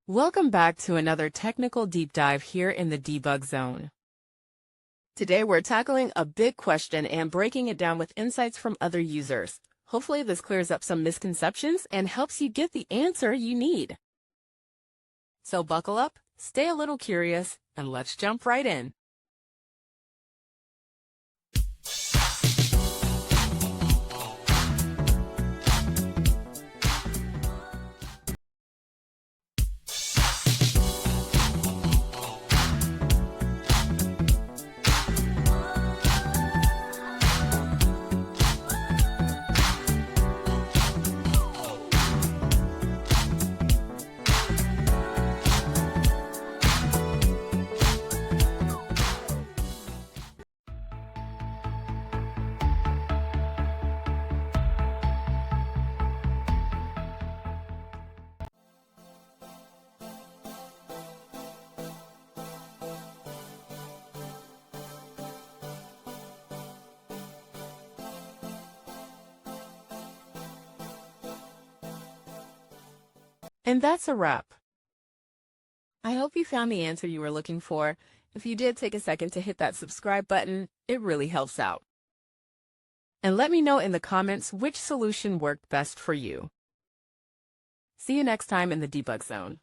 Welcome back to another technical deep dive here in the Debug Zone. Today we're tackling a big question and breaking it down with insights from other users. Hopefully this clears up some misconceptions and helps you get the answer you need. So buckle up, stay a little curious, and let's jump right in. And that's a wrap. I hope you found the answer you were looking for. If you did, take a second to hit that subscribe button. It really helps out. And let me know in the comments which solution worked best for you. See you next time in the Debug Zone.